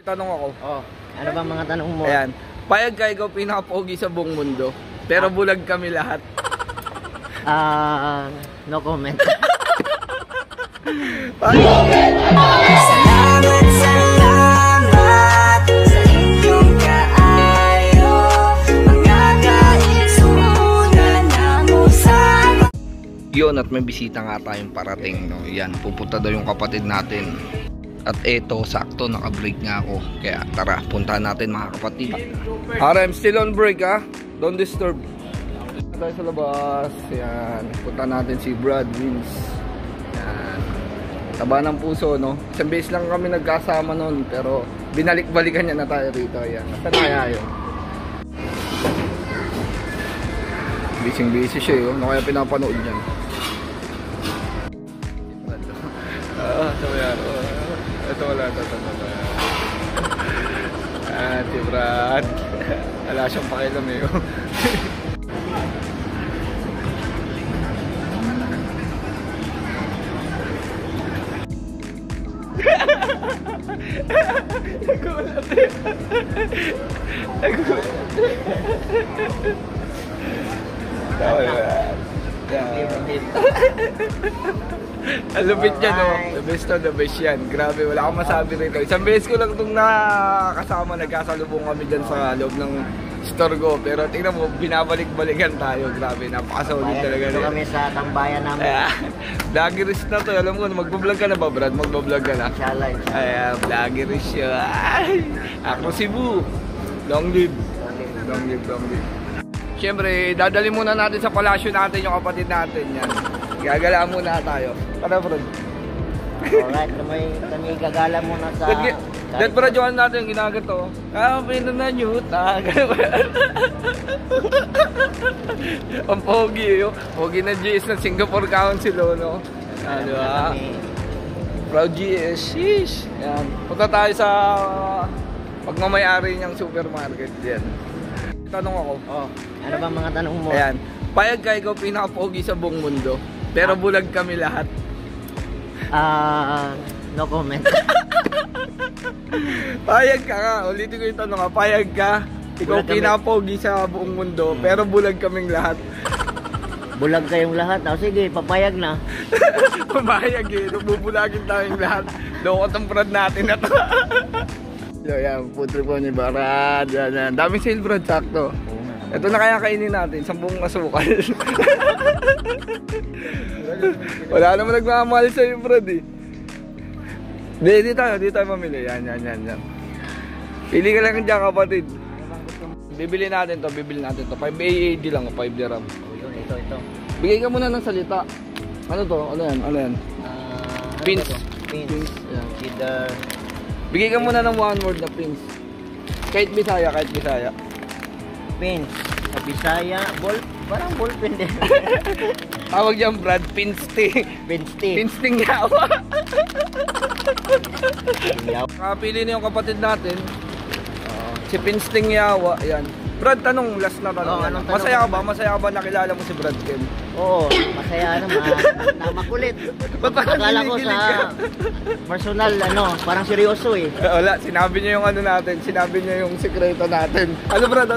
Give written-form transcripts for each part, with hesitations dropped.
Tanong ako. Oh, ano ba mga tanong mo? Ayan. Payag ka ikaw pinaka-pogi sa buong mundo, pero bulag kami lahat. No comment. Salamat sa inyong kaayo. Mga kaisunan na mo sa Yun, at may bisita nga tayong parating, no? Yan, pupunta daw yung kapatid natin. At eto, sakto, naka-break nga ako. Kaya tara, puntahan natin mga kapatid. I'm still on break, ha? Don't disturb. Tayo sa labas. Yan, puntahan natin si Brad Vince. Yan. Taba ng puso, no? Isang beses lang kami nagkasama noon, pero binalik-balikan niya na tayo rito. Yan, nasa kaya yun. Busy siya, yun. Ano kaya pinapanood niyan? Ito yan. Ito wala. Si Brad. Wala siyang pakialam eh. Ang lupit niya, no? The best yan. Grabe, wala akong masabi rito. Isang beses ko lang itong nakakasama, nagkasalubong kami dyan sa loob ng store ko. Pero tingnan mo, binabalik-balikan tayo. Grabe, napakasolid talaga. Dito kami sa tambayan namin. Vloggeris na to. Alam mo, magbablog ka na ba, Brad? Magbablog ka na? Inshallah. Ayan, vloggeris siya. Ako si Bu. Long live. Long live. Siyempre, dadali muna natin sa palasyo natin yung kapatid natin. Yan. Gagalaan muna tayo. Tara, Brad. Alright, kami gagala muna sa... That Brad, yung natin yung ginagato. Pinananyut. Ang pogi, yun. Pogi na GS ng Singapore Council, no? Ano ba? Proud GS. Sheesh. Yan. Punta tayo sa pagmamayari niyang supermarket. Yan. Tanong ako. Oh, ano ba mga tanong mo? Ayan. Payag ka ikaw pinaka-pogi sa buong mundo, pero bulag kami lahat. No comment. Payag ka nga. Ulitin ko yung tanong, payag ka ikaw pinaka-pogi sa buong mundo, pero bulag kaming lahat. Bulag kayong lahat. O sige, papayag na. Papayag eh. Bubulagin tayong lahat. Lokot ang Brad natin na to. So yan, food trip po ni Brad. Yan. Daming sale, Brad, sakto. Ito na kaya kainin natin, 10 asukal. Wala naman nagmamahal sa'yo, Brad eh. Di tayo mamili. Yan. Pili ka lang dyan, kapatid. Bibili natin to. 5 AAD lang, 5 dirham. Ito. Bigay ka muna ng salita. Ano to? Ano yan? Pins. Yan. Cheddar. Bigay ka muna ng one word na pins. Kahit Bisaya. Pins. Sa Bisaya, parang ballpen din. Tawag yan, Brad, pinsting. Pinsting yawa. Kapili na yung kapatid natin. Si Pinsting Yawa, yan. Brad, tanong, last na tanong. Masaya ka ba nakilala mo si Brad Ken? Oo, masaya naman. Na makulit. Akala ko sa personal, parang seryoso eh. Wala, sinabi niya yung sinabi niya yung sikreto natin. Ano Brad?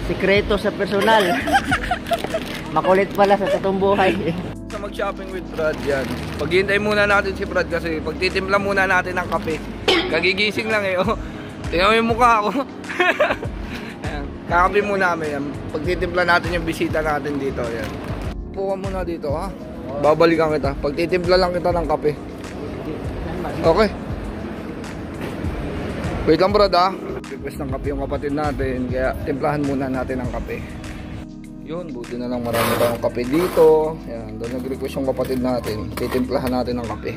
Sikreto sa personal. Makulit pala sa totoong buhay. Sa mag-shopping with Brad, yan. Paghihintay muna natin si Brad kasi pagtitimpla muna natin ng kape. Kagigising lang eh, oh. Tingnan mo yung mukha ko. Kakape muna namin yan. Pagtitimpla natin yung bisita natin dito. Yan. Puka muna dito, ha? Babalikan kita. Pagtitimpla lang kita ng kape. Okay. Wait lang, Brad, ha? Request ng kape yung kapatid natin. Kaya timplahan muna natin ang kape. Yun, buti na lang marami tayong kape dito. Yan, doon nag-request yung kapatid natin. Titimplahan natin ang kape.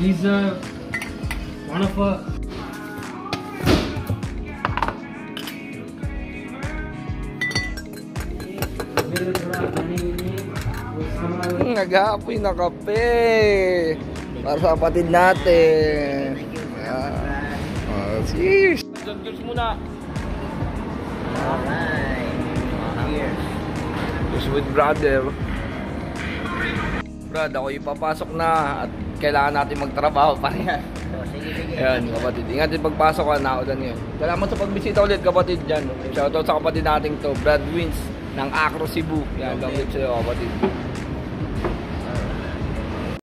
He's one of Nag-aapoy na kape para sa kapatid natin. Cheers! Alright. Cheers. News with Brother. Brad, ako ipapasok na at kailangan natin magtrabaho pa rin. So, sige. Ayan, kapatid. Ingat din pagpasok ka na. Ngayon. Salamat sa pagbisita ulit, kapatid, dyan. Shoutout sa kapatid nating to, Brad Wins ng Acro Cebu. Yan, gamit sa'yo, kapatid.